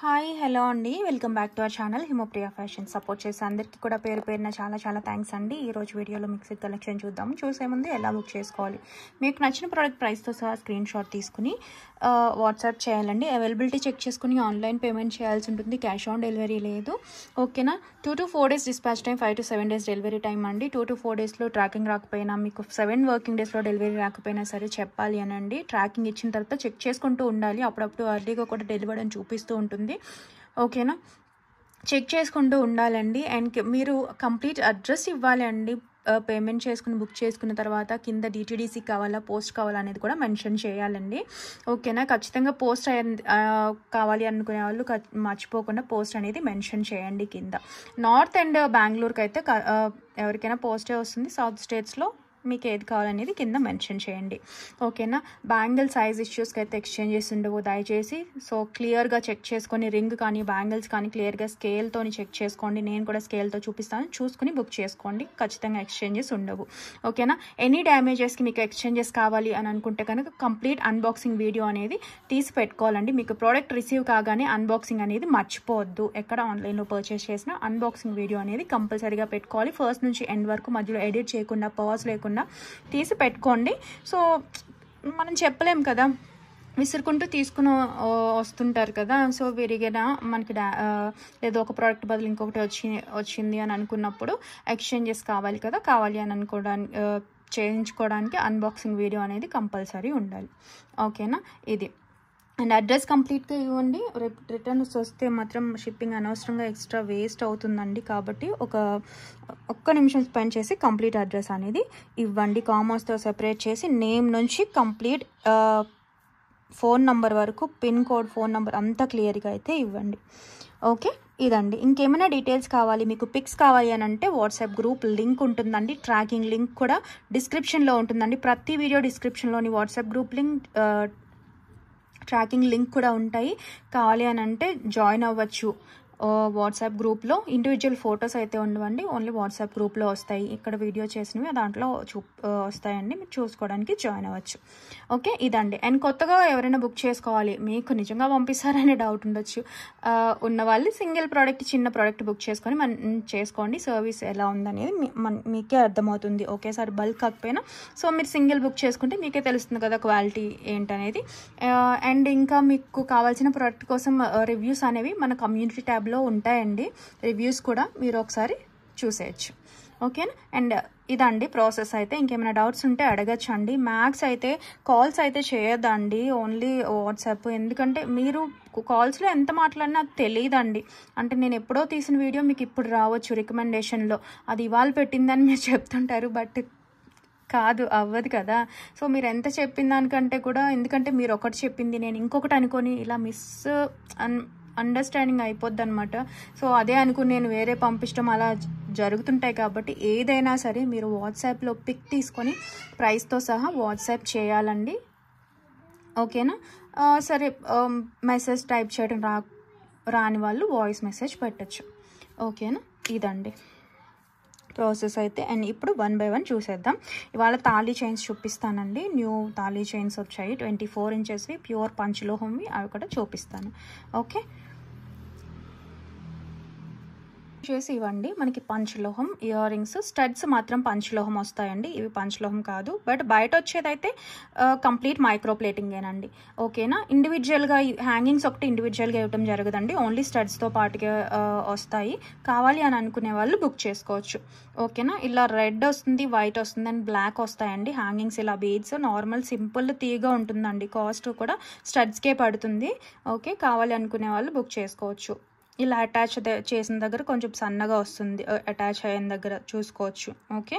Hi hello అండి, welcome back to our channel Himopriya Fashion. Support చేసే అందరికీ కూడా పేరు పేరున చాలా థ్యాంక్స్ అండి. ఈరోజు వీడియోలో మిక్సీ కలెక్షన్ చూద్దాం. చూసే ముందు ఎలా బుక్ చేసుకోవాలి, మీకు నచ్చిన ప్రోడక్ట్ ప్రైస్తో సహా స్క్రీన్ షాట్ తీసుకుని వాట్సాప్ చేయాలండి. అవైలబిలిటీ చెక్ చేసుకుని ఆన్లైన్ పేమెంట్ చేయాల్సి ఉంటుంది. క్యాష్ ఆన్ డెలివరీ లేదు. ఓకేనా. 2 to 4 days dispatch time, 5 to 7 days delivery time అండి. 2 to 4 daysలో ట్రాకింగ్ రాకపోయినా, మీకు 7 working daysలో డెలివరీ రాకపోయినా సరే చెప్పాలి అనండి. ట్రాకింగ్ ఇచ్చిన తర్వాత చెక్ చేసుకుంటూ ఉండాలి. అప్పుడప్పుడు అర్లీగా కూడా డెలివరీ అని చూపిస్తూ ఉంటుంది. ఓకేనా, చెక్ చేసుకుంటూ ఉండాలండి. అండ్ మీరు కంప్లీట్ అడ్రస్ ఇవ్వాలి అండి. పేమెంట్ చేసుకుని బుక్ చేసుకున్న తర్వాత కింద డిటిడిసి కావాలా, పోస్ట్ కావాలా అనేది కూడా మెన్షన్ చేయాలండి. ఓకేనా, ఖచ్చితంగా పోస్ట్ కావాలి అనుకునే వాళ్ళు మర్చిపోకుండా పోస్ట్ అనేది మెన్షన్ చేయండి కింద. నార్త్ అండ్ బెంగళూరుకి అయితే ఎవరికైనా పోస్టే వస్తుంది. సౌత్ స్టేట్స్లో మీకు ఏది కావాలనేది కింద మెన్షన్ చేయండి. ఓకేనా. బ్యాంగిల్ సైజ్ ఇష్యూస్కి అయితే ఎక్స్చేంజ్ చేసి ఉండవు దయచేసి. సో క్లియర్గా చెక్ చేసుకొని, రింగ్ కానీ బ్యాంగిల్స్ కానీ క్లియర్గా స్కేల్తో చెక్ చేసుకోండి. నేను కూడా స్కేల్తో చూపిస్తాను, చూసుకుని బుక్ చేసుకోండి. ఖచ్చితంగా ఎక్స్చేంజెస్ ఉండవు. ఓకేనా. ఎనీ డ్యామేజెస్కి మీకు ఎక్స్చేంజెస్ కావాలి అని అనుకుంటే కనుక కంప్లీట్ అన్బాక్సింగ్ వీడియో అనేది తీసి పెట్టుకోవాలండి. మీకు ప్రోడక్ట్ రిసీవ్ కాగానే అన్బాక్సింగ్ అనేది మర్చిపోవద్దు. ఎక్కడ ఆన్లైన్లో పర్చేస్ చేసినా అన్బాక్సింగ్ వీడియో అనేది కంపల్సరీగా పెట్టుకోవాలి. ఫస్ట్ నుంచి ఎండ్ వరకు మధ్యలో ఎడిట్ చేయకుండా, పాజ్ లేకుండా తీసి పెట్టుకోండి. సో మనం చెప్పలేం కదా, విసురుకుంటూ తీసుకుని వస్తుంటారు కదా. సో విరిగినా మనకి లేదా ఒక ప్రోడక్ట్ బదులు ఇంకొకటి వచ్చింది అని అనుకున్నప్పుడు ఎక్స్చేంజెస్ కావాలి కదా. కావాలి అని చేయించుకోవడానికి అన్బాక్సింగ్ వీడియో అనేది కంపల్సరీ ఉండాలి. ఓకేనా. ఇది అండ్ అడ్రస్ కంప్లీట్గా ఇవ్వండి. రిటర్న్స్ వస్తే మాత్రం షిప్పింగ్ అనవసరంగా ఎక్స్ట్రా వేస్ట్ అవుతుందండి. కాబట్టి ఒక్క నిమిషం స్పెండ్ చేసి కంప్లీట్ అడ్రస్ అనేది ఇవ్వండి. కామర్స్తో సెపరేట్ చేసి నేమ్ నుంచి కంప్లీట్ ఫోన్ నంబర్ వరకు, పిన్ కోడ్, ఫోన్ నంబర్ అంతా క్లియర్గా అయితే ఇవ్వండి. ఓకే, ఇదండి. ఇంకేమైనా డీటెయిల్స్ కావాలి, మీకు పిక్స్ కావాలి అని అంటే వాట్సాప్ గ్రూప్ లింక్ ఉంటుందండి. ట్రాకింగ్ లింక్ కూడా డిస్క్రిప్షన్లో ఉంటుందండి. ప్రతి వీడియో డిస్క్రిప్షన్లోని WhatsApp group link, tracking link కూడా ఉంటాయి. కావాలి అని అంటే జాయిన్ అవ్వచ్చు వాట్సాప్ గ్రూప్లో. ఇండివిజువల్ ఫొటోస్ అయితే ఉండవండి, ఓన్లీ వాట్సాప్ గ్రూప్లో వస్తాయి. ఇక్కడ వీడియో చేసినవి దాంట్లో వస్తాయండి, మీరు చూసుకోవడానికి జాయిన్ అవ్వచ్చు. ఓకే, ఇదండి. అండ్ కొత్తగా ఎవరైనా బుక్ చేసుకోవాలి, మీకు నిజంగా పంపిస్తారనే డౌట్ ఉండొచ్చు. ఉన్న వాళ్ళు సింగిల్ ప్రోడక్ట్, చిన్న ప్రోడక్ట్ బుక్ చేసుకొని చేసుకోండి. సర్వీస్ ఎలా ఉందనేది మీకే అర్థమవుతుంది. ఒకేసారి బల్క్ కాకపోయినా సో మీరు సింగిల్ బుక్ చేసుకుంటే మీకే తెలుస్తుంది కదా క్వాలిటీ ఏంటనేది. అండ్ ఇంకా మీకు కావాల్సిన ప్రోడక్ట్ కోసం రివ్యూస్ అనేవి మన కమ్యూనిటీ ట్యాబ్ లో ఉంటాయండి. రివ్యూస్ కూడా మీరు ఒకసారి చూసేయచ్చు. ఓకేనా. అండ్ ఇదండి ప్రాసెస్. అయితే ఇంకేమైనా డౌట్స్ ఉంటే అడగచ్చు అండి. మ్యాక్స్ అయితే కాల్స్ అయితే చేయొద్దండి, ఓన్లీ వాట్సాప్. ఎందుకంటే మీరు కాల్స్లో ఎంత మాట్లాడినా తెలియదండి. అంటే నేను ఎప్పుడో తీసిన వీడియో మీకు ఇప్పుడు రావచ్చు రికమెండేషన్లో, అది ఇవాళ పెట్టిందని మీరు చెప్తుంటారు, బట్ కాదు, అవ్వదు కదా. సో మీరు ఎంత చెప్పిన దానికంటే కూడా, ఎందుకంటే మీరు ఒకటి చెప్పింది నేను ఇంకొకటి అనుకొని ఇలా అండర్స్టాండింగ్ అయిపోద్ది అనమాట. సో అదే అనుకుని నేను వేరే పంపించడం అలా జరుగుతుంటాయి. కాబట్టి ఏదైనా సరే మీరు వాట్సాప్లో పిక్ తీసుకొని ప్రైస్తో సహా వాట్సాప్ చేయాలండి. ఓకేనా. సరే, మెసేజ్ టైప్ చేయడం రాని వాళ్ళు వాయిస్ మెసేజ్ పెట్టచ్చు. ఓకేనా. ఇదండి ప్రాసెస్ అయితే. అండ్ ఇప్పుడు 1 by 1 చూసేద్దాం. ఇవాళ తాళీ చైన్స్ చూపిస్తానండి. న్యూ తాళీ చైన్స్ వచ్చాయి, 24 inchesవి, ప్యూర్ పంచలోహంవి. అవి కూడా చూపిస్తాను. ఓకే, చేసి ఇవ్వండి. మనకి పంచలోహం ఇయర్ రింగ్స్, స్టడ్స్ మాత్రం పంచలోహం వస్తాయండి. ఇవి పంచలోహం కాదు, బట్ బయట వచ్చేదైతే కంప్లీట్ మైక్రో ప్లేటింగేనండి. ఓకేనా. ఇండివిజువల్గా హ్యాంగింగ్స్ ఒకటి ఇండివిజువల్గా ఇవ్వడం జరగదండి, ఓన్లీ స్టడ్స్తో పాటుగా వస్తాయి. కావాలి అని అనుకునే వాళ్ళు బుక్ చేసుకోవచ్చు. ఓకేనా. ఇలా రెడ్ వస్తుంది, వైట్ వస్తుంది అండ్ బ్లాక్ వస్తాయండి హ్యాంగింగ్స్. ఇలా బీడ్స్ నార్మల్ సింపుల్ తీగా ఉంటుందండి. కాస్ట్ కూడా స్టడ్స్కే పడుతుంది. ఓకే, కావాలి అనుకునే వాళ్ళు బుక్ చేసుకోవచ్చు. ఇలా అటాచ్ చేసిన దగ్గర కొంచెం సన్నగా వస్తుంది, అటాచ్ అయిన దగ్గర చూసుకోవచ్చు. ఓకే,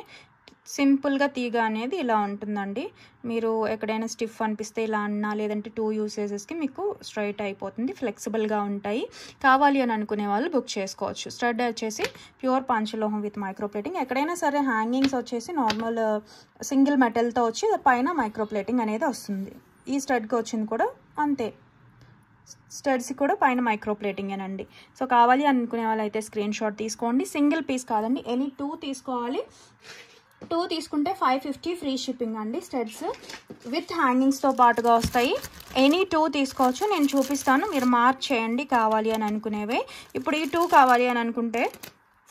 సింపుల్గా తీగ అనేది ఇలా ఉంటుందండి. మీరు ఎక్కడైనా స్టిఫ్ అనిపిస్తే ఇలా అన్నా, లేదంటే 2 usagesకి మీకు స్ట్రైట్ అయిపోతుంది. ఫ్లెక్సిబుల్గా ఉంటాయి. కావాలి అని అనుకునే వాళ్ళు బుక్ చేసుకోవచ్చు. స్టడ్ వచ్చేసి ప్యూర్ పంచలోహం విత్ మైక్రో ప్లేటింగ్. ఎక్కడైనా సరే హ్యాంగింగ్స్ వచ్చేసి నార్మల్ సింగిల్ మెటల్తో వచ్చి పైన మైక్రో ప్లేటింగ్ అనేది వస్తుంది. ఈ స్టడ్కి వచ్చింది కూడా అంతే, స్టడ్స్ కూడా పైన మైక్రో ప్లేటింగేనండి. సో కావాలి అనుకునే వాళ్ళు అయితే స్క్రీన్ షాట్ తీసుకోండి. సింగిల్ పీస్ కాదండి, ఎనీ 2 తీసుకోవాలి. 2 తీసుకుంటే 550 ఫ్రీ షిప్పింగ్ అండి. స్టడ్స్ విత్ హ్యాంగింగ్స్తో పాటుగా వస్తాయి. ఎనీ 2 తీసుకోవచ్చు. నేను చూపిస్తాను, మీరు మార్క్ చేయండి కావాలి అని అనుకునేవే. ఇప్పుడు ఈ 2 కావాలి అని అనుకుంటే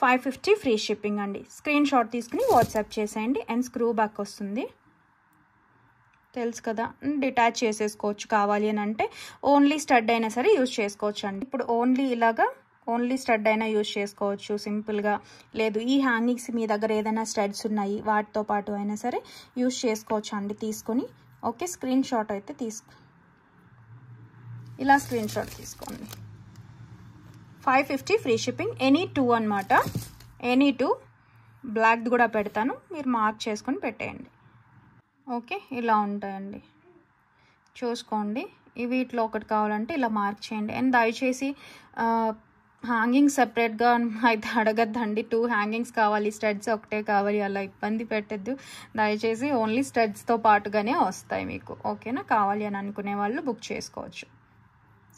550 ఫ్రీ షిప్పింగ్ అండి. స్క్రీన్ షాట్ తీసుకుని వాట్సాప్ చేసేయండి. అండ్ స్క్రూ బ్యాక్ వస్తుంది, తెలుసు కదా, డిటాచ్ చేసేసుకోవచ్చు. కావాలి అని అంటే ఓన్లీ స్టడ్ అయినా సరే యూజ్ చేసుకోవచ్చు అండి. ఇప్పుడు ఓన్లీ స్టడ్ అయినా యూజ్ చేసుకోవచ్చు సింపుల్గా. లేదు ఈ హ్యాంగింగ్స్ మీ దగ్గర ఏదైనా స్టడ్స్ ఉన్నాయి వాటితో పాటు అయినా సరే యూజ్ చేసుకోవచ్చు అండి తీసుకొని. ఓకే, స్క్రీన్ షాట్ అయితే ఇలా స్క్రీన్ షాట్ తీసుకోండి. 550 ఫ్రీ షిప్పింగ్. ఎనీ 2 అనమాట. ఎనీ 2 బ్లాక్ది కూడా పెడతాను, మీరు మార్క్ చేసుకొని పెట్టేయండి. ఓకే, ఇలా ఉంటాయండి, చూసుకోండి. వీటిలో ఒకటి కావాలంటే ఇలా మార్క్ చేయండి. అండ్ దయచేసి హ్యాంగింగ్స్ సెపరేట్గా అయితే అడగద్దండి. 2 హ్యాంగింగ్స్ కావాలి, స్టడ్స్ ఒకటే కావాలి, అలా ఇబ్బంది పెట్టద్దు దయచేసి. ఓన్లీ స్టడ్స్తో పాటుగానే వస్తాయి మీకు. ఓకేనా, కావాలి అని అనుకునే వాళ్ళు బుక్ చేసుకోవచ్చు.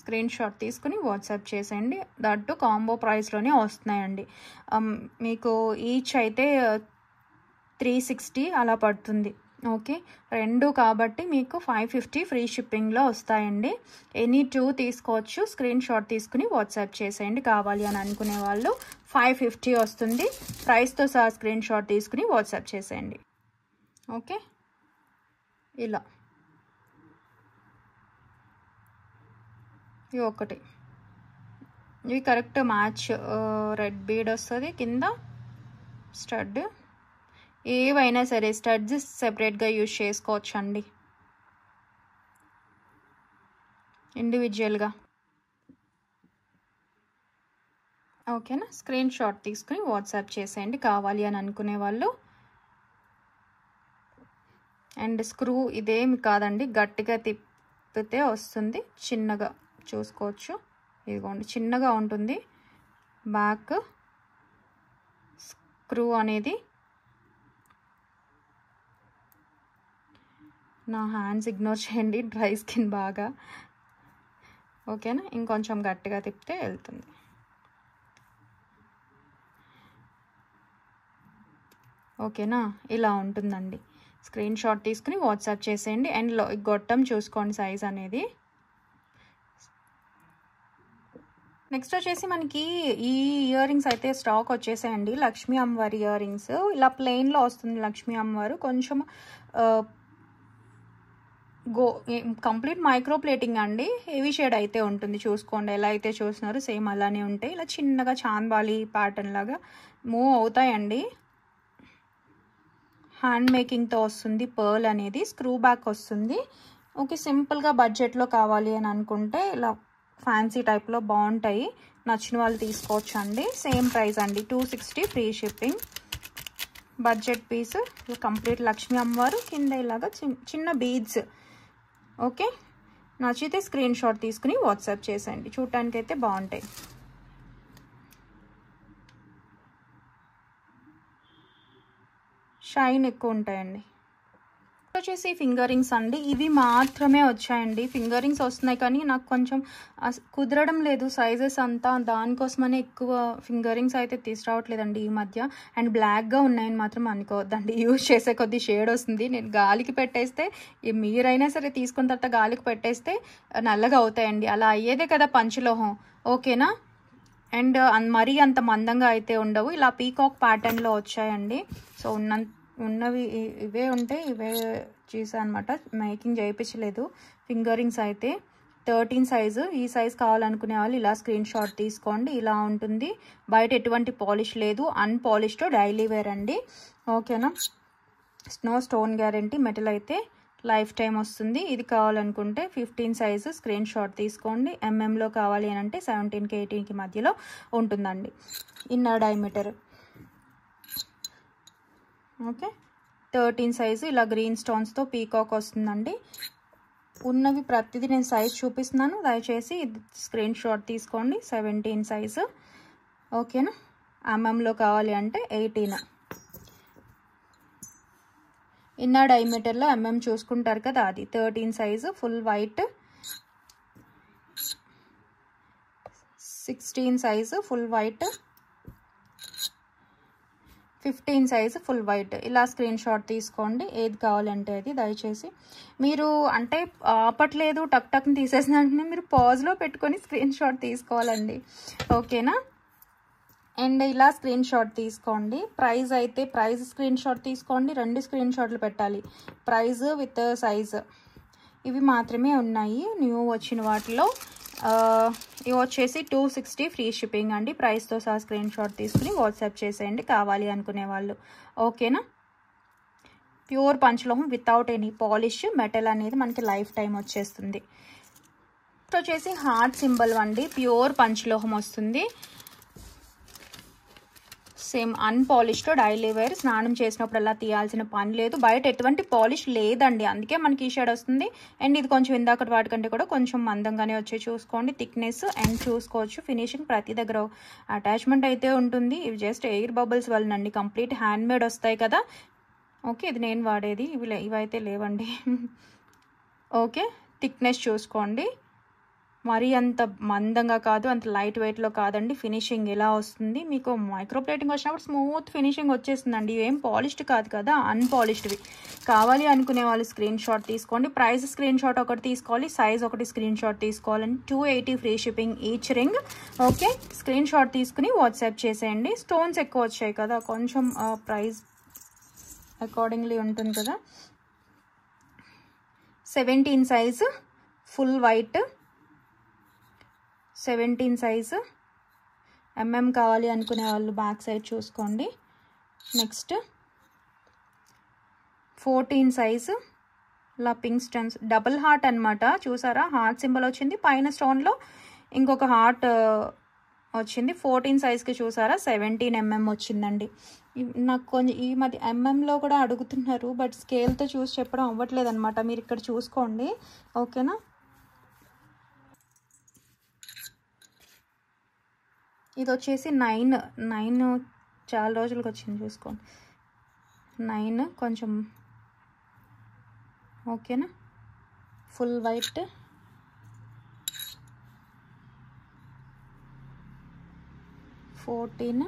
స్క్రీన్ షాట్ తీసుకుని వాట్సాప్ చేసేయండి. దట్టు కాంబో ప్రైస్లోనే వస్తున్నాయండి. మీకు ఈచ్ అయితే 360 అలా పడుతుంది. ఓకే, 2 కాబట్టి మీకు 550 ఫ్రీ షిప్పింగ్లో వస్తాయండి. ఎనీ 2 తీసుకోవచ్చు. స్క్రీన్ షాట్ తీసుకుని వాట్సాప్ చేసేయండి కావాలి అని అనుకునే వాళ్ళు. 550 వస్తుంది ప్రైస్తో సహా. స్క్రీన్ షాట్ తీసుకుని వాట్సాప్ చేసేయండి. ఓకే, ఇలా ఇవి ఒకటి, ఇవి కరెక్ట్ మ్యాచ్. రెడ్ బీడ్ వస్తుంది కింద స్టడ్. ఏవైనా సరే స్టడ్స్ సెపరేట్గా యూజ్ చేసుకోవచ్చు అండి ఇండివిజువల్గా. ఓకేనా, స్క్రీన్ షాట్ తీసుకుని వాట్సాప్ చేసేయండి కావాలి అని అనుకునే వాళ్ళు. అండ్ స్క్రూ ఇదేమి కాదండి, గట్టిగా తిప్పితే వస్తుంది. చిన్నగా చూసుకోవచ్చు, ఇదిగోండి చిన్నగా ఉంటుంది బ్యాక్ స్క్రూ అనేది. నా హ్యాండ్స్ ఇగ్నోర్ చేయండి, డ్రై స్కిన్ బాగా. ఓకేనా, ఇంకొంచెం గట్టిగా తిప్పితే వెళ్తుంది. ఓకేనా, ఇలా ఉంటుందండి. స్క్రీన్ షాట్ తీసుకుని వాట్సాప్ చేసేయండి. అండ్ గొట్టం చూసుకోండి సైజ్ అనేది. నెక్స్ట్ వచ్చేసి మనకి ఈ ఇయర్ రింగ్స్ అయితే స్టాక్ వచ్చేసాయండి. లక్ష్మీ అమ్మవారి ఇయర్ రింగ్స్ ఇలా ప్లెయిన్లో వస్తుంది. లక్ష్మీ అమ్మవారు కొంచెం కంప్లీట్ మైక్రో ప్లేటింగ్ అండి. హెవీ షేడ్ అయితే ఉంటుంది, చూసుకోండి. ఎలా అయితే చూస్తున్నారు సేమ్ అలానే ఉంటాయి. ఇలా చిన్నగా చాంద్బాలి ప్యాటర్న్ లాగా మూవ్ అవుతాయండి. హ్యాండ్ మేకింగ్తో వస్తుంది. పర్ల్ అనేది స్క్రూ బ్యాక్ వస్తుంది. ఓకే, సింపుల్గా బడ్జెట్లో కావాలి అని అనుకుంటే ఇలా ఫ్యాన్సీ టైప్లో బాగుంటాయి. నచ్చిన వాళ్ళు తీసుకోవచ్చు అండి. సేమ్ ప్రైస్ అండి, 260 free shipping. Budget piece complete Lakshmi అమ్మవారు కింద ఇలాగా చిన్న బీడ్స్. ఓకే, నచ్చితే స్క్రీన్ షాట్ తీసుకుని వాట్సాప్ చేసేయండి. చూడటానికి అయితే బాగుంటాయి. షైన్ ఎక్కువ ఉంటాయండి. వచ్చేసి ఫింగర్ రింగ్స్ అండి. ఇవి మాత్రమే వచ్చాయండి. ఫింగర్ రింగ్స్ వస్తున్నాయి కానీ నాకు కొంచెం కుదరడం లేదు సైజెస్ అంతా, దానికోసమనే ఎక్కువ ఫింగర్ రింగ్స్ అయితే తీసుకురావట్లేదండి ఈ మధ్య. అండ్ బ్లాక్గా ఉన్నాయని మాత్రం అనుకోవద్దండి, యూజ్ చేసే కొద్ది షేడ్ వస్తుంది. నేను గాలికి పెట్టేస్తే, మీరైనా సరే తీసుకున్న తర్వాత గాలికి పెట్టేస్తే నల్లగా అవుతాయండి. అలా అయ్యేదే కదా పంచలోహం. ఓకేనా, అండ్ మరీ అంత మందంగా అయితే ఉండవు. ఇలా పీకాక్ ప్యాటర్న్లో వచ్చాయండి. సో ఉన్నవి ఇవే ఉంటాయి, ఇవే చేసా అనమాట. మేకింగ్ చేయించలేదు. ఫింగర్ రింగ్స్ అయితే 13 సైజు. ఈ సైజ్ కావాలనుకునే వాళ్ళు ఇలా స్క్రీన్ షాట్ తీసుకోండి. ఇలా ఉంటుంది. బయట ఎటువంటి పాలిష్ లేదు, అన్పాలిష్డ్ డైలీ వేర్ అండి. ఓకేనా, నో స్టోన్ గ్యారంటీ. మెటల్ అయితే లైఫ్ టైం వస్తుంది. ఇది కావాలనుకుంటే 15 సైజు స్క్రీన్ షాట్ తీసుకోండి. ఎంఎంలో కావాలి అని అంటే 17కి 18కి మధ్యలో ఉంటుందండి. Inner diameter. Okay, 13 size. ఇలా గ్రీన్ స్టోన్స్తో పీకాక్ వస్తుందండి. ఉన్నవి ప్రతిదీ నేను సైజ్ చూపిస్తున్నాను, దయచేసి స్క్రీన్ షాట్ తీసుకోండి. 17 సైజు. ఓకేనా, ఎంఎంలో కావాలి అంటే 18. ఇన్నర్ డయామీటర్లో ఎంఎం చూసుకుంటారు కదా, అది 13 size. Full white. 16 size full white. 15 size full white. ఇలా స్క్రీన్ షాట్ తీసుకోండి ఏది కావాలంటే అది. దయచేసి మీరు అంటే ఆపట్లేదు టక్ టక్ని తీసేసిన వెంటనే మీరు పాజ్లో పెట్టుకొని స్క్రీన్ షాట్ తీసుకోవాలండి, ఓకేనా. అండ్ ఇలా స్క్రీన్ షాట్ తీసుకోండి. ప్రైస్ అయితే ప్రైస్ స్క్రీన్ షాట్ తీసుకోండి, 2 స్క్రీన్ షాట్లు పెట్టాలి, ప్రైస్ విత్ సైజ్. ఇవి మాత్రమే ఉన్నాయి న్యూ వచ్చిన వాటిలో. ఇవి వచ్చేసి 260 ఫ్రీ షిప్పింగ్ అండి. ప్రైస్తో సహా స్క్రీన్ షాట్ తీసుకుని వాట్సాప్ చేసేయండి కావాలి అనుకునే వాళ్ళు, ఓకేనా. ప్యూర్ పంచలోహం వితౌట్ ఎనీ పాలిష్, మెటల్ అనేది మనకి లైఫ్ టైం వచ్చేస్తుంది. వచ్చేసి హార్ట్ సింబల్ అండి, ప్యూర్ పంచలోహం వస్తుంది. సేమ్ అన్పాలిష్డ్ డైలీ వేర్, స్నానం చేసినప్పుడు అలా తీయాల్సిన పని లేదు. బయట ఎటువంటి పాలిష్ లేదండి, అందుకే మనకి ఈ షేడ్ వస్తుంది. అండ్ ఇది కొంచెం ఇందాకటి వాటికంటే కూడా కొంచెం మందంగానే వచ్చి చూసుకోండి, థిక్నెస్ అండ్ చూసుకోవచ్చు. ఫినిషింగ్ ప్రతి దగ్గర అటాచ్మెంట్ అయితే ఉంటుంది. ఇవి జస్ట్ ఎయిర్ బబుల్స్ వల్లనండి, కంప్లీట్ హ్యాండ్ మేడ్ వస్తాయి కదా, ఓకే. ఇది నేను వాడేది, ఇవైతే లేవండి, ఓకే. థిక్నెస్ చూసుకోండి, మరీ అంత మందంగా కాదు, అంత లైట్ వెయిట్లో కాదండి. ఫినిషింగ్ ఎలా వస్తుంది మీకు, మైక్రో ప్లేటింగ్ వచ్చినప్పుడు స్మూత్ ఫినిషింగ్ వచ్చేస్తుందండి. ఇవేం పాలిష్డ్ కాదు కదా, అన్పాలిష్డ్వి. కావాలి అనుకునే వాళ్ళు స్క్రీన్ షాట్ తీసుకోండి. ప్రైస్ స్క్రీన్ షాట్ ఒకటి తీసుకోవాలి, సైజ్ ఒకటి స్క్రీన్ షాట్ తీసుకోవాలండి. 280 free shipping each ring, okay. Screen shot తీసుకుని వాట్సాప్ చేసేయండి. స్టోన్స్ ఎక్కువ వచ్చాయి కదా, కొంచెం ప్రైస్ అకార్డింగ్లీ ఉంటుంది కదా. 17 సైజు ఫుల్ వైట్, 17 సైజు కావాలి అనుకునే వాళ్ళు బ్యాక్ సైడ్ చూసుకోండి. నెక్స్ట్ 14 సైజు ఇలా పింక్ స్టోన్స్, డబుల్ హార్ట్ అనమాట, చూసారా హార్ట్ సింబల్ వచ్చింది, పైన స్టోన్లో ఇంకొక హార్ట్ వచ్చింది. 14 సైజ్కి చూసారా 17 వచ్చిందండి. నాకు కొంచెం ఈ మధ్య ఎంఎంలో కూడా అడుగుతున్నారు, బట్ స్కేల్తో చూసి చెప్పడం అవ్వట్లేదు అనమాట. మీరు ఇక్కడ చూసుకోండి, ఓకేనా. ఇది వచ్చేసి 9 చాలా రోజులకు వచ్చింది చూసుకోండి. 9 కొంచెం, ఓకేనా. Full white, fourteen,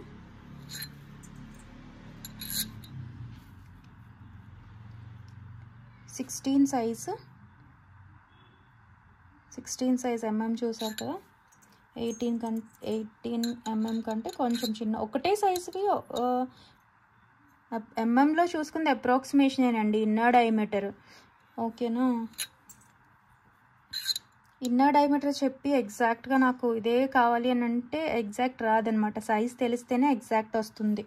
16 size, 16 size చూసారు కదా. 18 కంటే కొంచెం చిన్న, ఒకటే సైజువి. ఎంఎంలో చూసుకుంది అప్రాక్సిమేషనేనండి, ఇన్నర్ డయామీటర్, ఓకేనా. ఇన్నర్ డయామీటర్ చెప్పి ఎగ్జాక్ట్గా నాకు ఇదే కావాలి అని అంటే ఎగ్జాక్ట్ రాదనమాట, సైజ్ తెలిస్తేనే ఎగ్జాక్ట్ వస్తుంది.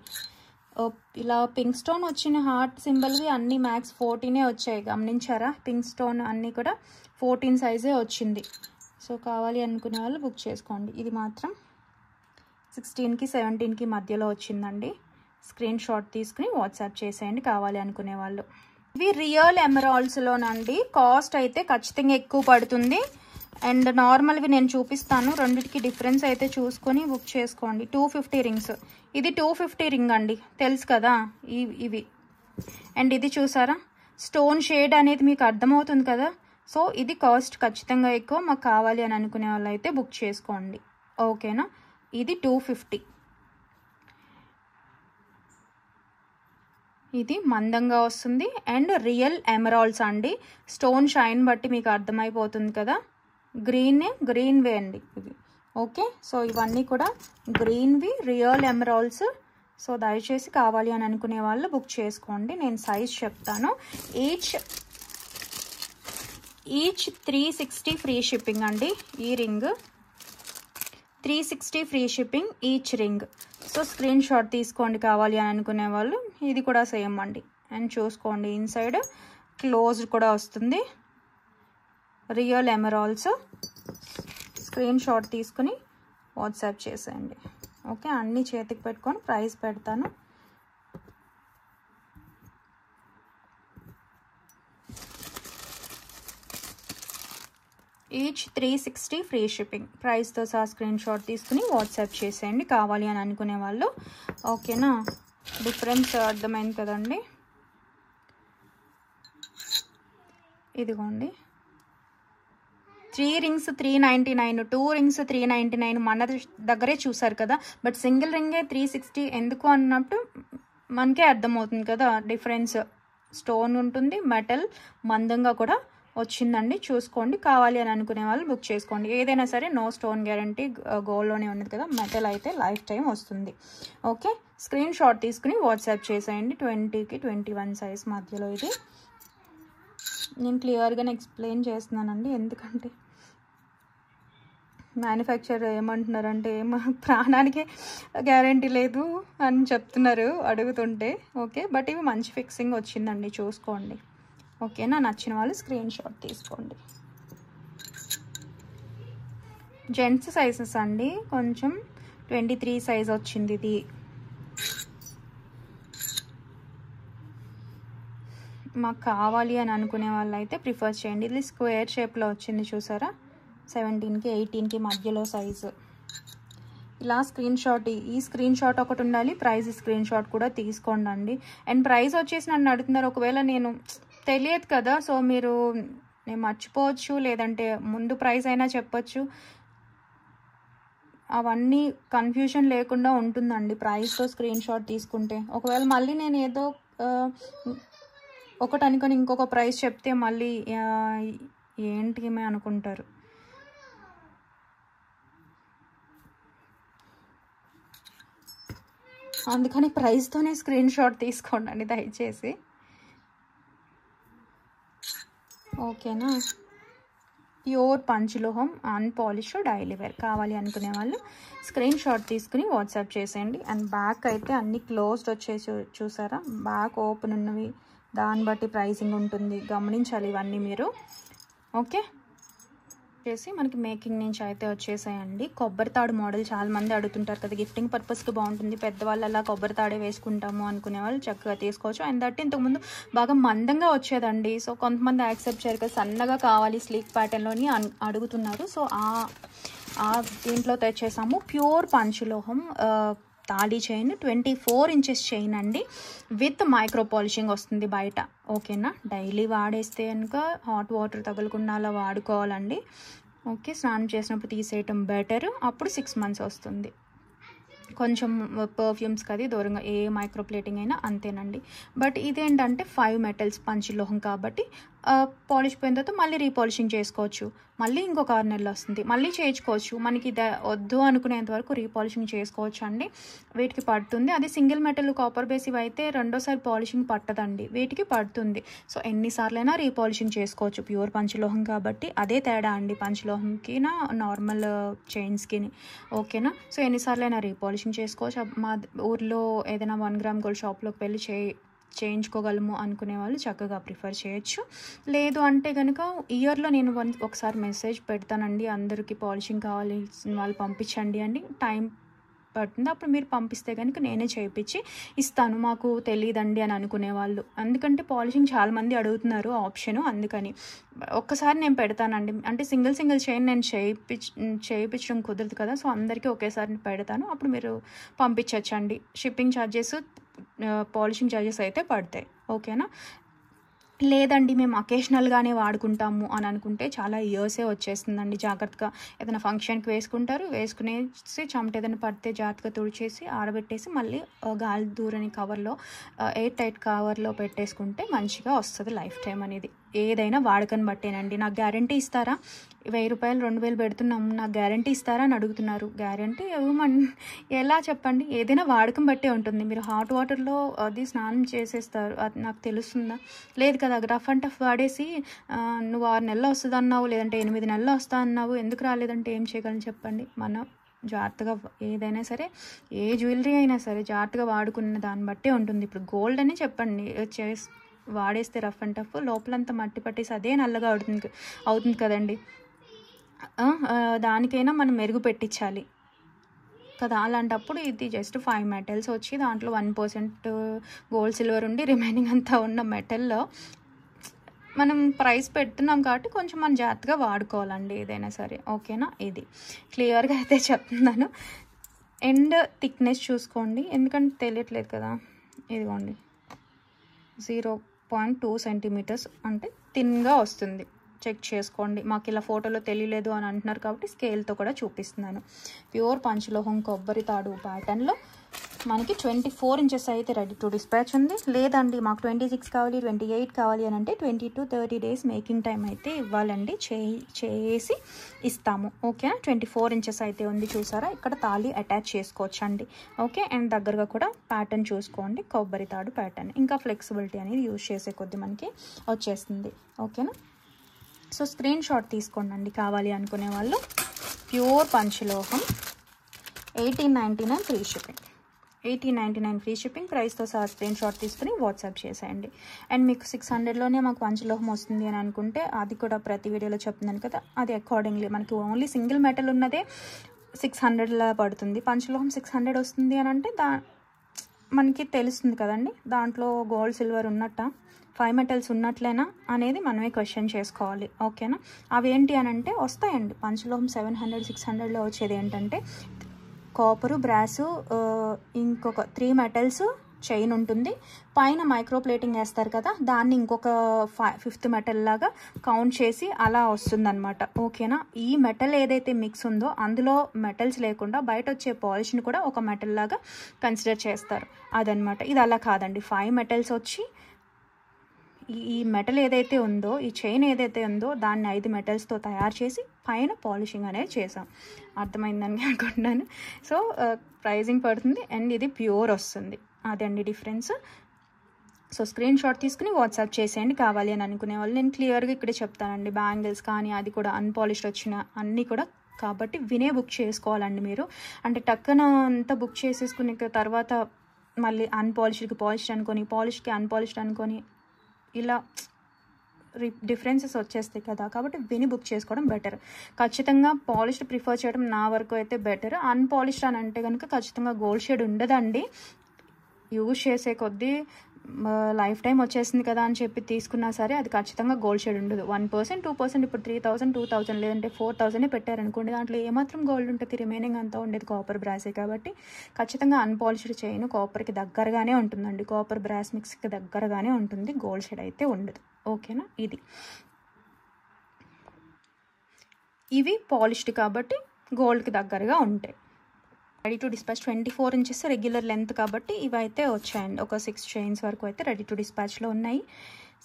ఇలా పింక్ స్టోన్ వచ్చిన హార్ట్ సింబల్వి అన్నీ మ్యాక్స్ 14 వచ్చాయి, గమనించారా. పింక్ స్టోన్ అన్నీ కూడా 14 సైజే వచ్చింది. సో కావాలి అనుకునే వాళ్ళు బుక్ చేసుకోండి. ఇది మాత్రం 16కి 17కి మధ్యలో వచ్చిందండి. స్క్రీన్ షాట్ తీసుకుని వాట్సాప్ చేసేయండి కావాలి అనుకునే వాళ్ళు. ఇవి రియల్ ఎమరాల్డ్స్లోనండి. కాస్ట్ అయితే ఖచ్చితంగా ఎక్కువ పడుతుంది. అండ్ నార్మల్వి నేను చూపిస్తాను, రెండింటికి డిఫరెన్స్ అయితే చూసుకొని బుక్ చేసుకోండి. 250 రింగ్స్, ఇది 250 రింగ్ అండి, తెలుసు కదా ఇవి. అండ్ ఇది చూసారా స్టోన్ షేడ్ అనేది మీకు అర్థమవుతుంది కదా. సో ఇది కాస్ట్ ఖచ్చితంగా ఎక్కువ, మాకు కావాలి అని అనుకునే వాళ్ళు అయితే బుక్ చేసుకోండి, ఓకేనా. ఇది 250. ఇది మందంగా వస్తుంది అండ్ రియల్ ఎమరాల్డ్స్ అండి. స్టోన్ షైన్ బట్టి మీకు అర్థమైపోతుంది కదా. గ్రీన్వే అండి ఇవి, ఓకే. సో ఇవన్నీ కూడా గ్రీన్వి రియల్ ఎమరాల్డ్స్. సో దయచేసి కావాలి అని అనుకునే వాళ్ళు బుక్ చేసుకోండి. నేను సైజ్ చెప్తాను. ఈచ్ 360 ఫ్రీ షిప్పింగ్ అండి. ఈ ring 360 free shipping each ring. So screenshot తీసుకోండి కావాలి అని అనుకునే వాళ్ళు. ఇది కూడా సేమ్ అండి. అండ్ చూసుకోండి ఇన్సైడ్ క్లోజ్డ్ కూడా వస్తుంది. Real emeralds. స్క్రీన్ షాట్ తీసుకుని వాట్సాప్ చేసేయండి, ఓకే. అన్నీ చేతికి పెట్టుకొని ప్రైస్ పెడతాను. Each 360 free shipping. ప్రైస్తో సహా స్క్రీన్ షాట్ తీసుకుని వాట్సాప్ చేసేయండి కావాలి అని అనుకునే వాళ్ళు, ఓకేనా. డిఫరెన్స్ అర్థమైంది కదండి. ఇదిగోండి 3 రింగ్స్ 399, 2 రింగ్స్ 399 మన దగ్గరే చూసారు కదా. బట్ సింగిల్ రింగే 360 ఎందుకు అన్నట్టు మనకే అర్థమవుతుంది కదా డిఫరెన్స్. స్టోన్ ఉంటుంది, మెటల్ మందంగా కూడా వచ్చిందండి. చూసుకోండి, కావాలి అని అనుకునే వాళ్ళు బుక్ చేసుకోండి. ఏదైనా సరే నో స్టోన్ గ్యారంటీ, గోల్డ్లోనే ఉన్నది కదా, మెటల్ అయితే లైఫ్ టైం వస్తుంది. ఓకే, స్క్రీన్ షాట్ తీసుకుని వాట్సాప్ చేసేయండి. 20కి 21 సైజ్ మధ్యలో. ఇది నేను క్లియర్గానే ఎక్స్ప్లెయిన్ చేస్తున్నానండి, ఎందుకంటే మ్యానుఫ్యాక్చరర్ ఏమంటున్నారంటే ప్రాణానికి గ్యారంటీ లేదు అని చెప్తున్నారు అడుగుతుంటే. ఓకే, బట్ ఇవి మంచి ఫిక్సింగ్ వచ్చిందండి, చూసుకోండి. ఓకేనా, నచ్చిన వాళ్ళు స్క్రీన్ షాట్ తీసుకోండి. జెంట్స్ సైజెస్ అండి, కొంచెం 23 సైజ్ వచ్చింది ఇది. మాకు కావాలి అని అనుకునే వాళ్ళు అయితే ప్రిఫర్ చేయండి. ఇది స్క్వేర్ షేప్లో వచ్చింది చూసారా, 17కి 18కి మధ్యలో సైజు. ఇలా స్క్రీన్ షాట్, ఈ స్క్రీన్ షాట్ ఒకటి ఉండాలి, ప్రైస్ స్క్రీన్ షాట్ కూడా తీసుకోండి అండి. అండ్ ప్రైస్ వచ్చేసి నన్ను అడుగుతున్నారు, ఒకవేళ నేను తెలియదు కదా, సో మీరు నేను మర్చిపోవచ్చు, లేదంటే ముందు ప్రైస్ అయినా చెప్పచ్చు. అవన్నీ కన్ఫ్యూజన్ లేకుండా ఉంటుందండి ప్రైస్తో స్క్రీన్ షాట్ తీసుకుంటే. ఒకవేళ మళ్ళీ నేను ఏదో ఒకటి అనుకొని ఇంకొక ప్రైస్ చెప్తే మళ్ళీ ఏంటి ఏమే అనుకుంటారు. అందుకని ప్రైస్తోనే స్క్రీన్ షాట్ తీసుకోండి దయచేసి. ఓకేనా, ప్యూర్ పంచలోహం అన్పాలిష్డ్ డైలీ వేర్ కావాలి అనుకునే వాళ్ళు స్క్రీన్ షాట్ తీసుకుని వాట్సాప్ చేసేయండి. అండ్ బ్యాక్ అయితే అన్ని క్లోజ్డ్ వచ్చేసి చూసారా, బ్యాక్ ఓపెన్ ఉన్నవి, దాన్ని బట్టి ప్రైసింగ్ ఉంటుంది, గమనించాలి ఇవన్నీ మీరు. ఓకే, వచ్చేసి మనకి మేకింగ్ నుంచి అయితే వచ్చేసాయండి. కొబ్బరి తాడు మోడల్ చాలా మంది అడుగుతుంటారు కదా, గిఫ్టింగ్ పర్పస్కి బాగుంటుంది, పెద్దవాళ్ళు అలా కొబ్బరి తాడే వేసుకుంటాము అనుకునే వాళ్ళు చక్కగా తీసుకోవచ్చు. అండ్ దట్ ఇంతకుముందు బాగా మందంగా వచ్చేదండి, సో కొంతమంది యాక్సెప్ట్ చేయరు కదా, సన్నగా కావాలి స్లీక్ ప్యాటర్న్లోని అడుగుతున్నారు. సో ఆ దీంట్లో తెచ్చేసాము ప్యూర్ పంచలోహం తాళీ చైన్, 24 ఇంచెస్ చైన్ అండి, విత్ మైక్రో పాలిషింగ్ వస్తుంది బయట. ఓకేనా, డైలీ వాడేస్తే కనుక హాట్ వాటర్ తగలకుండా అలా వాడుకోవాలండి. ఓకే, స్నానం చేసినప్పుడు తీసేయటం బెటర్, అప్పుడు 6 months వస్తుంది. కొంచెం పర్ఫ్యూమ్స్కి అది దూరంగా, ఏ మైక్రో ప్లేటింగ్ అయినా అంతేనండి. బట్ ఇదేంటంటే 5 మెటల్స్ పంచలోహం కాబట్టి పాలిష్ పోయిన తర్వాత మళ్ళీ రీపాలిషింగ్ చేసుకోవచ్చు, మళ్ళీ ఇంకొక 6 నెలలు వస్తుంది, మళ్ళీ చేయించుకోవచ్చు. మనకి వద్దు అనుకునేంత వరకు రీపాలిషింగ్ చేసుకోవచ్చు అండి. వీటికి పడుతుంది. అది సింగిల్ మెటల్ కాపర్ బేస్ ఇవి అయితే రెండోసారి పాలిషింగ్ పట్టదండి, వీటికి పడుతుంది. సో ఎన్నిసార్లైనా రీపాలిషింగ్ చేసుకోవచ్చు, ప్యూర్ పంచలోహం కాబట్టి. అదే తేడా అండి పంచలోహంకి నార్మల్ చైన్స్కి. ఓకేనా, సో ఎన్నిసార్లైనా రీపాలిషింగ్ చేసుకోవచ్చు. మా ఊర్లో ఏదైనా 1 గ్రామ్ గోల్డ్ షాప్లోకి వెళ్ళి చేయించుకోగలము అనుకునే వాళ్ళు చక్కగా ప్రిఫర్ చేయొచ్చు. లేదు అంటే కనుక ఇయర్లో నేను ఒకసారి మెసేజ్ పెడతానండి, అందరికీ పాలిషింగ్ కావాలి వాళ్ళు పంపించండి అండి, టైం పడుతుంది, అప్పుడు మీరు పంపిస్తే కనుక నేనే చేయించి ఇస్తాను, మాకు తెలియదండి అని అనుకునే వాళ్ళు. ఎందుకంటే పాలిషింగ్ చాలామంది అడుగుతున్నారు ఆప్షను, అందుకని ఒక్కసారి నేను పెడతానండి. అంటే సింగిల్ చైన్ నేను చేయించడం కుదరదు కదా, సో అందరికీ ఒకేసారి పెడతాను, అప్పుడు మీరు పంపించవచ్చండి. షిప్పింగ్ ఛార్జెస్, పాలిషింగ్ ఛార్జెస్ అయితే పడతాయి. ఓకేనా, లేదండి మేము అకేషనల్గానే వాడుకుంటాము అని అనుకుంటే చాలా ఇయర్సే వచ్చేస్తుందండి. జాగ్రత్తగా ఏదైనా ఫంక్షన్కి వేసుకునేసి చెమట ఏదైనా పడితే జాగ్రత్తగా తుడిచేసి ఆరబెట్టేసి మళ్ళీ గాలి దూరని కవర్లో, ఎయిర్ టైట్ కవర్లో పెట్టేసుకుంటే మంచిగా వస్తుంది లైఫ్ టైం అనేది. ఏదైనా వాడకని బట్టేనండి. నాకు గ్యారంటీ ఇస్తారా, 1000 రూపాయలు 2000 పెడుతున్నాము, నాకు గ్యారంటీ ఇస్తారా అని అడుగుతున్నారు. గ్యారంటీ ఎలా చెప్పండి, ఏదైనా వాడకం బట్టే ఉంటుంది. మీరు హాట్ వాటర్లో అది స్నానం చేసేస్తారు, అది నాకు తెలుస్తుందా, లేదు కదా. రఫ్ అండ్ టఫ్ వాడేసి నువ్వు 6 నెలలు వస్తుంది అన్నావు, లేదంటే 8 నెలలు వస్తా అన్నావు, ఎందుకు రాలేదంటే ఏం చేయగలను చెప్పండి. మనం జాగ్రత్తగా ఏదైనా సరే, ఏ జ్యువెలరీ అయినా సరే జాగ్రత్తగా వాడుకున్న దాన్ని బట్టే ఉంటుంది. ఇప్పుడు గోల్డ్ అని చెప్పండి, వాడేస్తే రఫ్ అండ్ టఫ్ లోపలంతా మట్టి పట్టేసి అదే నల్లగా అవుతుంది కదండి. దానికైనా మనం మెరుగు పెట్టించాలి కదా. అలాంటప్పుడు ఇది జస్ట్ 5 మెటల్స్ వచ్చి దాంట్లో 1% గోల్డ్ సిల్వర్ ఉండి రిమైనింగ్ అంతా ఉన్న మెటల్లో మనం ప్రైస్ పెడుతున్నాం కాబట్టి కొంచెం మనం జాగ్రత్తగా వాడుకోవాలండి ఏదైనా సరే. ఓకేనా, ఇది క్లియర్గా అయితే చెప్తున్నాను. ఎండ్ థిక్నెస్ చూసుకోండి, ఎందుకంటే తెలియట్లేదు కదా. ఇదిగోండి 0.2 సెంటీమీటర్స్ అంటే థిన్గా వస్తుంది, చెక్ చేసుకోండి. మాకు ఇలా ఫోటోలో తెలియలేదు అని అంటున్నారు కాబట్టి స్కేల్తో కూడా చూపిస్తున్నాను. ప్యూర్ పంచలోహం కొబ్బరి తాడు ప్యాటర్న్లో మనకి 24 ఇంచెస్ అయితే రెడీ టు డిస్పాచ్ ఉంది. లేదండి మాకు 26 కావాలి 28 కావాలి అని అంటే 20 to 30 days మేకింగ్ టైం అయితే ఇవ్వాలండి, చేసి ఇస్తాము. ఓకేనా. 24 ఇంచెస్ అయితే ఉంది చూసారా, ఇక్కడ తాళి అటాచ్ చేసుకోవచ్చు అండి. ఓకే. అండ్ దగ్గరగా కూడా ప్యాటర్న్ చూసుకోండి, కొబ్బరి తాడు ప్యాటర్న్. ఇంకా ఫ్లెక్సిబిలిటీ అనేది యూజ్ చేసే కొద్ది మనకి వచ్చేస్తుంది. ఓకేనా. సో స్క్రీన్ షాట్ తీసుకోండి కావాలి అనుకునే వాళ్ళు. ప్యూర్ పంచలోహం 1899 ఫ్రీ షిప్పింగ్. 1899 ఫ్రీ షిప్పింగ్ ప్రైస్తో సహా స్క్రీన్ షాట్ తీసుకుని వాట్సాప్ చేసేయండి. అండ్ మీకు 600లోనే మాకు పంచలోహం వస్తుంది అని అనుకుంటే అది కూడా ప్రతి వీడియోలో చెప్తున్నాను కదా, అది అకార్డింగ్లీ మనకి ఓన్లీ సింగిల్ మెటల్ ఉన్నదే 600లా పడుతుంది. పంచలోహం 600 వస్తుంది అని అంటే మనకి తెలుస్తుంది కదండి, దాంట్లో గోల్డ్ సిల్వర్ ఉన్నట్ట 5 మెటల్స్ ఉన్నట్లేనా అనేది మనమే క్వశ్చన్ చేసుకోవాలి. ఓకేనా. అవి ఏంటి అని అంటే వస్తాయండి. పంచలోహం 700 600లో వచ్చేది ఏంటంటే కాపరు, బ్రాసు, ఇంకొక 3 మెటల్స్ చైన్ ఉంటుంది. పైన మైక్రో ప్లేటింగ్ వేస్తారు కదా, దాన్ని ఇంకొక 5th మెటల్ లాగా కౌంట్ చేసి అలా వస్తుందన్నమాట. ఓకేనా. ఈ మెటల్ ఏదైతే మిక్స్ ఉందో అందులో మెటల్స్ లేకుండా బయట వచ్చే పాలిష్ని కూడా ఒక మెటల్ లాగా కన్సిడర్ చేస్తారు, అదనమాట. ఇది అలా కాదండి. 5 మెటల్స్ వచ్చి ఈ మెటల్ ఏదైతే ఉందో, ఈ చైన్ ఏదైతే ఉందో దాన్ని 5 మెటల్స్తో తయారు చేసి పైన పాలిషింగ్ అనేది చేసాం. అర్థమైందని అనుకుంటున్నాను. సో ప్రైజింగ్ పడుతుంది అండ్ ఇది ప్యూర్ వస్తుంది, అదండి డిఫరెన్స్. సో స్క్రీన్ షాట్ తీసుకుని వాట్సాప్ చేసేయండి కావాలి అని అనుకునే వాళ్ళు. నేను క్లియర్గా ఇక్కడే చెప్తానండి, బ్యాంగిల్స్ కానీ అది కూడా అన్పాలిష్డ్ వచ్చిన అన్నీ కూడా. కాబట్టి వినే బుక్ చేసుకోవాలండి మీరు. అంటే టక్కున అంతా బుక్ చేసేసుకునే తర్వాత మళ్ళీ అన్పాలిష్డ్కి పాలిష్డ్ అనుకొని, పాలిష్డ్కి అన్పాలిష్డ్ అనుకొని ఇలా డిఫరెన్సెస్ వచ్చేస్తాయి కదా. కాబట్టి విని బుక్ చేసుకోవడం బెటర్. ఖచ్చితంగా పాలిష్డ్ ప్రిఫర్ చేయడం నా వరకు అయితే బెటర్. అన్పాలిష్డ్ అని అంటే కనుక ఖచ్చితంగా గోల్డ్ షేడ్ ఉండదండి. యూజ్ చేసే కొద్దీ లైఫ్ టైం వచ్చేసింది కదా అని చెప్పి తీసుకున్నా సరే అది ఖచ్చితంగా గోల్డ్ షేడ్ ఉండదు. 1% 2% ఇప్పుడు 3000 2000 లేదంటే 4000 పెట్టారనుకోండి, దాంట్లో ఏమాత్రం గోల్డ్ ఉంటుంది, రిమైనింగ్ అంతా ఉండేది కాపర్ బ్రాసే. కాబట్టి ఖచ్చితంగా అన్పాలిష్డ్ చైన్ కాపర్కి దగ్గరగానే ఉంటుందండి, కాపర్ బ్రాస్ మిక్స్కి దగ్గరగానే ఉంటుంది, గోల్డ్ షేడ్ అయితే ఉండదు. ఓకేనా. ఇవి పాలిష్డ్ కాబట్టి గోల్డ్కి దగ్గరగా ఉంటాయి. Ready to dispatch 24 inches regular length కాబట్టి ఇవైతే వచ్చాయండి. ఒక 6 చైన్స్ వరకు అయితే రెడీ టు డిస్పాచ్లో ఉన్నాయి.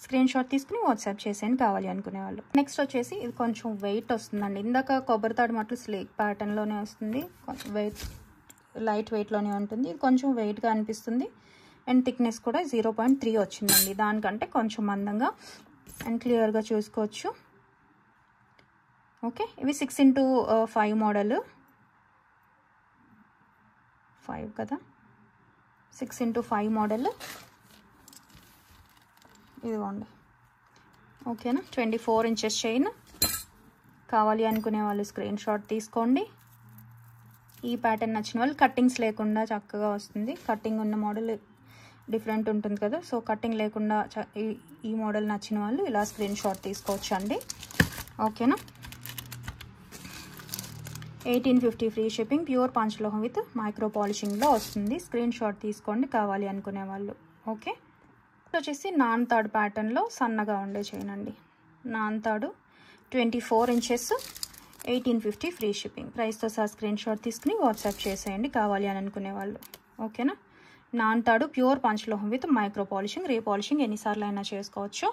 స్క్రీన్ షాట్ తీసుకుని వాట్సాప్ చేసేయండి కావాలి అనుకునే వాళ్ళు. నెక్స్ట్ వచ్చేసి ఇది కొంచెం వెయిట్ వస్తుందండి. ఇందాక కొబ్బరి తాడు మట్లు స్లేక్ ప్యాటర్న్లోనే వస్తుంది, వెయిట్ లైట్ వెయిట్లోనే ఉంటుంది. ఇది కొంచెం వెయిట్గా అనిపిస్తుంది అండ్ థిక్నెస్ కూడా 0.3 వచ్చిందండి, దానికంటే కొంచెం మందంగా అండ్ క్లియర్గా చూసుకోవచ్చు. ఓకే. ఇవి 6x5 మోడల్, 5 కదా, 6x5 మోడల్ ఇదిగోండి. ఓకేనా. 24 ఇంచెస్ చైన్ కావాలి అనుకునే వాళ్ళు స్క్రీన్ షాట్ తీసుకోండి. ఈ ప్యాటర్న్ నచ్చిన వాళ్ళు కట్టింగ్స్ లేకుండా చక్కగా వస్తుంది. కట్టింగ్ ఉన్న మోడల్ డిఫరెంట్ ఉంటుంది కదా, సో కట్టింగ్ లేకుండా ఈ మోడల్ నచ్చిన వాళ్ళు ఇలా స్క్రీన్ షాట్ తీసుకోవచ్చు అండి. ఓకేనా. 1850 ఫ్రీ షిప్పింగ్, ప్యూర్ పంచలోహం విత్ మైక్రో పాలిషింగ్లో వస్తుంది. స్క్రీన్ షాట్ తీసుకోండి కావాలి అనుకునే వాళ్ళు. ఓకే. వచ్చేసి నాన్ తాడు ప్యాటర్న్లో సన్నగా ఉండే చైన్ అండి. నాన్ తాడు 24 ఇంచెస్ 1850 ఫ్రీ షిప్పింగ్ ప్రైస్తో సహా స్క్రీన్ షాట్ తీసుకుని వాట్సాప్ చేసేయండి కావాలి అని అనుకునే వాళ్ళు. ఓకేనా. నాన్ తాడు ప్యూర్ పంచలోహం with micro polishing, repolishing ఎన్నిసార్లు అయినా చేసుకోవచ్చు.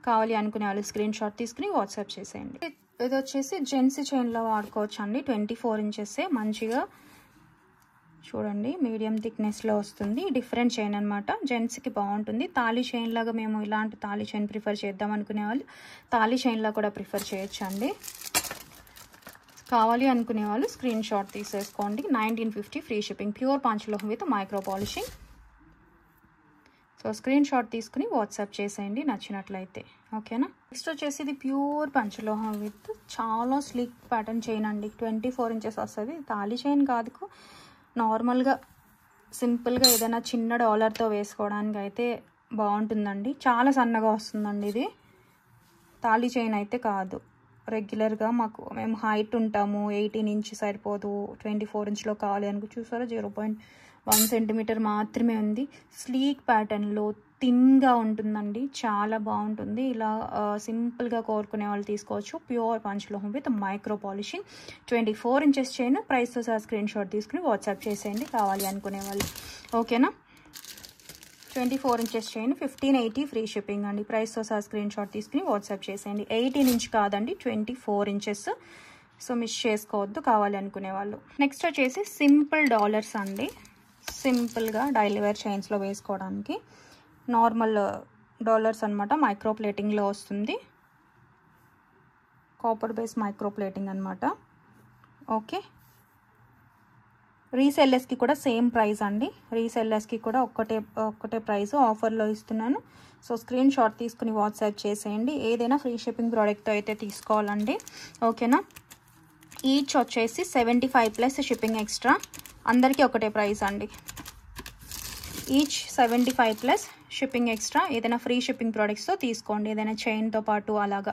కావాలి అనుకునే వాళ్ళు స్క్రీన్ షాట్ తీసుకుని వాట్సాప్ చేసేయండి. ఇది వచ్చేసి జెంట్స్ చైన్లో వాడుకోవచ్చు అండి. 24 ఇంచెసే మంచిగా చూడండి, మీడియం థిక్నెస్లో వస్తుంది. డిఫరెంట్ చైన్ అనమాట, జెంట్స్కి బాగుంటుంది. తాళీ చైన్ లాగా మేము ఇలాంటి తాళీ చైన్ ప్రిఫర్ చేద్దాం అనుకునే వాళ్ళు తాళీ చైన్లా కూడా ప్రిఫర్ చేయొచ్చు అండి. కావాలి అనుకునే వాళ్ళు స్క్రీన్ షాట్ తీసేసుకోండి. 1950 ఫ్రీ షిప్పింగ్, ప్యూర్ పంచలోహం with micro polishing. So screen shot తీసుకుని వాట్సాప్ చేసేయండి నచ్చినట్లయితే. ఓకేనా. నెక్స్ట్ వచ్చేసి ఇది ప్యూర్ పంచలోహం విత్ చాలా స్లీక్ ప్యాటర్న్ చైన్ అండి. 24 ఇంచెస్ వస్తుంది. తాళీ చైన్ కాదు, నార్మల్గా సింపుల్గా ఏదైనా చిన్న డాలర్తో వేసుకోవడానికి అయితే బాగుంటుందండి. చాలా సన్నగా వస్తుందండి ఇది, తాళీ చైన్ అయితే కాదు. రెగ్యులర్గా మేము హైట్ ఉంటాము, 18 ఇంచ్ సరిపోదు, 24 ఇంచ్లో కావాలి అనుకో. చూసారా 0. 1 సెంటీమీటర్ మాత్రమే ఉంది. స్లీక్ ప్యాటర్న్లో థిన్గా ఉంటుందండి, చాలా బాగుంటుంది. ఇలా సింపుల్గా కోరుకునే వాళ్ళు తీసుకోవచ్చు. ప్యూర్ పంచలోహం with micro polishing, 24 inches chain. ప్రైస్తో సహా స్క్రీన్ షాట్ తీసుకుని వాట్సాప్ చేసేయండి కావాలి అనుకునే వాళ్ళు. ఓకేనా, 24 ఇంచెస్ చైన్, 1580 ఫ్రీ షిప్పింగ్ అండి. ప్రైస్తో సహా స్క్రీన్ షాట్ తీసుకుని వాట్సాప్ చేసేయండి. 18 ఇంచ్ కాదండి, 24 ఇంచెస్. సో మిస్ చేసుకోవద్దు కావాలి అనుకునే వాళ్ళు. నెక్స్ట్ వచ్చేసి సింపుల్ డాలర్స్ అండి. సింపుల్గా డైలీ వేర్ చైన్స్లో వేసుకోవడానికి నార్మల్ డాలర్స్ అనమాట. మైక్రో ప్లేటింగ్లో వస్తుంది, కాపర్ బేస్ మైక్రో ప్లేటింగ్ అనమాట. ఓకే, రీసెల్లర్స్కి కూడా సేమ్ ప్రైస్ అండి. రీసెల్లర్స్కి కూడా ఒక్కటే ప్రైస్ ఆఫర్లో ఇస్తున్నాను. సో స్క్రీన్ షాట్ తీసుకుని వాట్సాప్ చేసేయండి. ఏదైనా ఫ్రీ షిప్పింగ్ ప్రోడక్ట్ అయితే తీసుకోవాలండి. ఓకేనా, ఈచ్ వచ్చేసి 75 ప్లస్ షిప్పింగ్ ఎక్స్ట్రా. అందరికీ ఒకటే ప్రైస్ అండి. Each 75 plus shipping extra. ఏదైనా ఫ్రీ షిప్పింగ్ ప్రోడక్ట్స్తో తీసుకోండి, ఏదైనా చైన్తో పాటు అలాగా.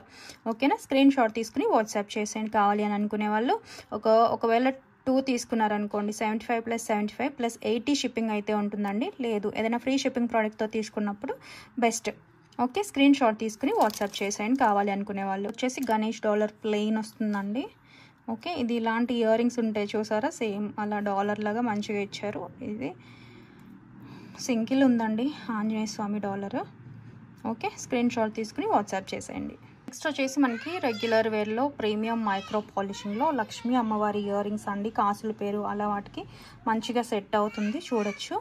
ఓకేనా, స్క్రీన్ షాట్ తీసుకుని వాట్సాప్ చేసేయండి కావాలి అని అనుకునే వాళ్ళు. ఒకవేళ 2 తీసుకున్నారనుకోండి, 75 ప్లస్ 75 ప్లస్ 80 షిప్పింగ్ అయితే ఉంటుందండి. లేదు, ఏదైనా ఫ్రీ షిప్పింగ్ ప్రోడక్ట్తో తీసుకున్నప్పుడు బెస్ట్. ఓకే, స్క్రీన్ షాట్ తీసుకుని వాట్సాప్ చేసేయండి కావాలి అనుకునే వాళ్ళు. వచ్చేసి గణేష్ డాలర్ ప్లెయిన్ వస్తుందండి. ఓకే, ఇది ఇలాంటి ఇయర్ రింగ్స్ ఉంటాయి చూసారా, సేమ్ అలా డాలర్ లాగా మంచిగా ఇచ్చారు. ఇది సింగిల్ ఉందండి, ఆంజనేయ స్వామి డాలర్. ఓకే, స్క్రీన్ షాట్ తీసుకుని వాట్సాప్ చేసేయండి. నెక్స్ట్ వచ్చేసి మనకి రెగ్యులర్ వేర్లో ప్రీమియం మైక్రో పాలిషింగ్లో లక్ష్మీ అమ్మవారి ఇయర్ రింగ్స్ అండి. కాసుల పేరు అలా వాటికి మంచిగా సెట్ అవుతుంది, చూడొచ్చు.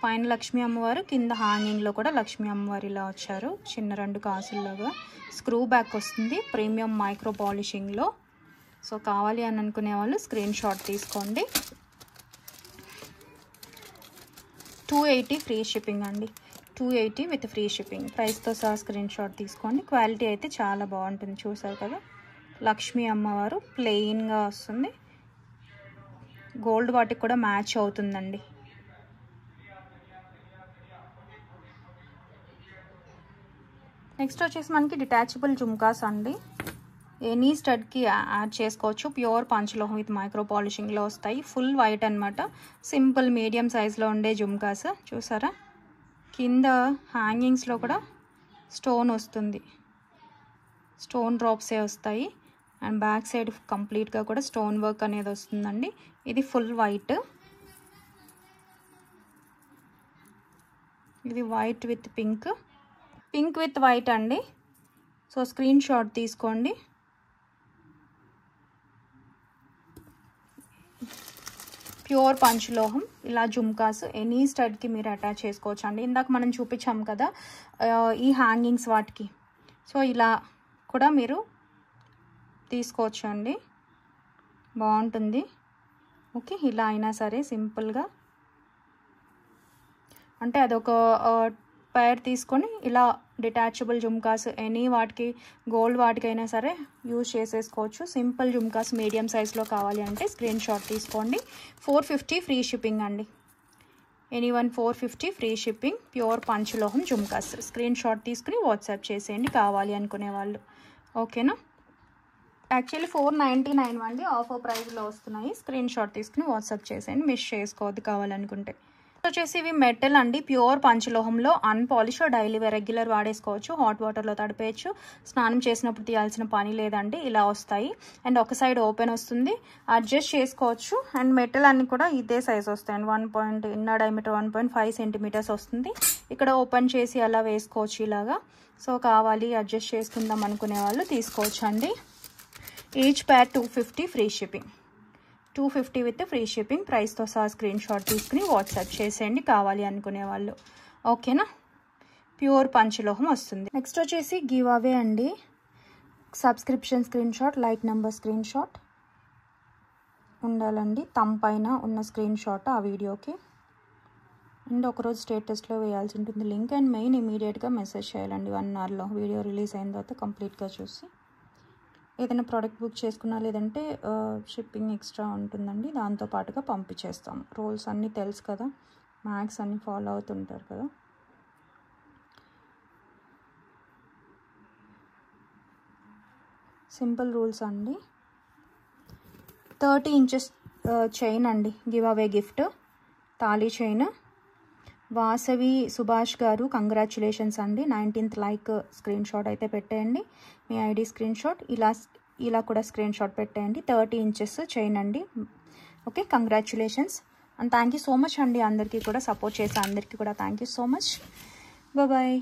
పైన లక్ష్మీ అమ్మవారు, కింద హ్యాంగింగ్లో కూడా లక్ష్మీ అమ్మవారి ఇలా వచ్చారు, చిన్న 2 కాసుల్లాగా. స్క్రూ బ్యాక్ వస్తుంది ప్రీమియం మైక్రో పాలిషింగ్లో. సో కావాలి అని అనుకునే వాళ్ళు స్క్రీన్ షాట్ తీసుకోండి. 280 ఫ్రీ షిప్పింగ్ అండి. 280 విత్ ఫ్రీ షిప్పింగ్. ప్రైస్తో సహా స్క్రీన్ షాట్ తీసుకోండి. క్వాలిటీ అయితే చాలా బాగుంటుంది, చూసారు కదా. లక్ష్మీ అమ్మవారు ప్లెయిన్గా వస్తుంది, గోల్డ్ వాటికి కూడా మ్యాచ్ అవుతుందండి. నెక్స్ట్ వచ్చేసి మనకి డిటాచబుల్ జుమ్కాస్ అండి. ఎనీ స్టడ్కి యాడ్ చేసుకోవచ్చు. ప్యూర్ పంచలోహం విత్ మైక్రో పాలిషింగ్లో వస్తాయి. ఫుల్ వైట్ అనమాట. సింపుల్ మీడియం సైజ్లో ఉండే జుమ్కాస్ చూసారా. కింద హ్యాంగింగ్స్లో కూడా స్టోన్ వస్తుంది, స్టోన్ డ్రాప్సే వస్తాయి. అండ్ బ్యాక్ సైడ్ కంప్లీట్గా కూడా స్టోన్ వర్క్ అనేది వస్తుందండి. ఇది ఫుల్ వైట్, ఇది white with pink, pink with white అండి. సో స్క్రీన్ షాట్ తీసుకోండి. ప్యూర్ పంచలోహం ఇలా జుమ్కాస్ ఎనీ స్టడ్కి మీరు అటాచ్ చేసుకోవచ్చు అండి. ఇందాక మనం చూపించాం కదా ఈ హ్యాంగింగ్స్ వాటికి. సో ఇలా కూడా మీరు తీసుకోవచ్చు అండి, బాగుంటుంది. ఓకే, ఇలా అయినా సరే సింపుల్గా, అంటే అదొక పేర్ తీసుకొని ఇలా డిటాచబుల్ జుమ్కాస్ ఎనీ వాటికి, గోల్డ్ వాటికైనా సరే యూజ్ చేసేసుకోవచ్చు. సింపుల్ జుమ్కాస్ మీడియం సైజ్లో కావాలి అంటే స్క్రీన్ షాట్ తీసుకోండి. 450 ఫ్రీ షిప్పింగ్ అండి. Anyone 450 free shipping. ప్యూర్ పంచలోహం జుమ్కాస్. స్క్రీన్ షాట్ తీసుకుని వాట్సాప్ చేసేయండి కావాలి అనుకునే వాళ్ళు. ఓకేనా, యాక్చువల్లీ 499 అండి, ఆఫర్ ప్రైస్లో వస్తున్నాయి. స్క్రీన్ షాట్ తీసుకుని వాట్సాప్ చేసేయండి, మిస్ చేసుకోవద్దు కావాలనుకుంటే. వచ్చేసి ఇవి మెటల్ అండి, ప్యూర్ పంచలోహంలో అన్పాలిష్, డైలీ రెగ్యులర్ వాడేసుకోవచ్చు. హాట్ వాటర్లో తడిపేయచ్చు, స్నానం చేసినప్పుడు తీయాల్సిన పని లేదండి. ఇలా వస్తాయి. అండ్ ఒక సైడ్ ఓపెన్ వస్తుంది, అడ్జస్ట్ చేసుకోవచ్చు. అండ్ మెటల్ అన్ని కూడా ఇదే సైజ్ వస్తాయండి. 1 ఇన్నర్ డయామీటర్ 1.5 సెంటీమీటర్స్ వస్తుంది. ఇక్కడ ఓపెన్ చేసి అలా వేసుకోవచ్చు ఇలాగా. సో కావాలి అడ్జస్ట్ చేసుకుందాం అనుకునే వాళ్ళు తీసుకోవచ్చు అండి. Each pair 250 free shipping. 250 with free shipping. ప్రైస్తో సహా స్క్రీన్ షాట్ తీసుకుని వాట్సాప్ చేసేయండి కావాలి అనుకునే వాళ్ళు. ఓకేనా, ప్యూర్ పంచలోహం వస్తుంది. నెక్స్ట్ వచ్చేసి గివ్ అవే అండి. Subscription screen shot, like number screen shot ఉండాలండి. థంబ్ పైన ఉన్న స్క్రీన్ షాట్ ఆ వీడియోకి. అండ్ ఒకరోజు స్టేటస్లో వేయాల్సి ఉంటుంది లింక్. అండ్ మెయిన్ ఇమీడియట్గా మెసేజ్ చేయాలండి 1 అవర్లో. వీడియో రిలీజ్ అయిన తర్వాత కంప్లీట్గా చూసి ఏదైనా ప్రోడక్ట్ బుక్ చేసుకున్నా లేదంటే షిప్పింగ్ ఎక్స్ట్రా ఉంటుందండి, దాంతోపాటుగా పంపించేస్తాం. రూల్స్ అన్నీ తెలుసు కదా, మ్యాక్స్ అన్నీ ఫాలో అవుతుంటారు కదా. సింపుల్ రూల్స్ అండి. 30 ఇంచెస్ చైన్ అండి, give away gift. Thali chain. Vasavi Subhash గారు కంగ్రాచులేషన్స్ అండి, 19th లైక్ స్క్రీన్ షాట్ అయితే పెట్టేయండి, మీ ఐడి స్క్రీన్ షాట్. ఇలా కూడా స్క్రీన్ షాట్ పెట్టేయండి. 30 inches చైన్ అండి. Okay, congratulations and thank you so much అండి. అందరికీ కూడా సపోర్ట్ చేసే అందరికీ కూడా thank you so much. Bye.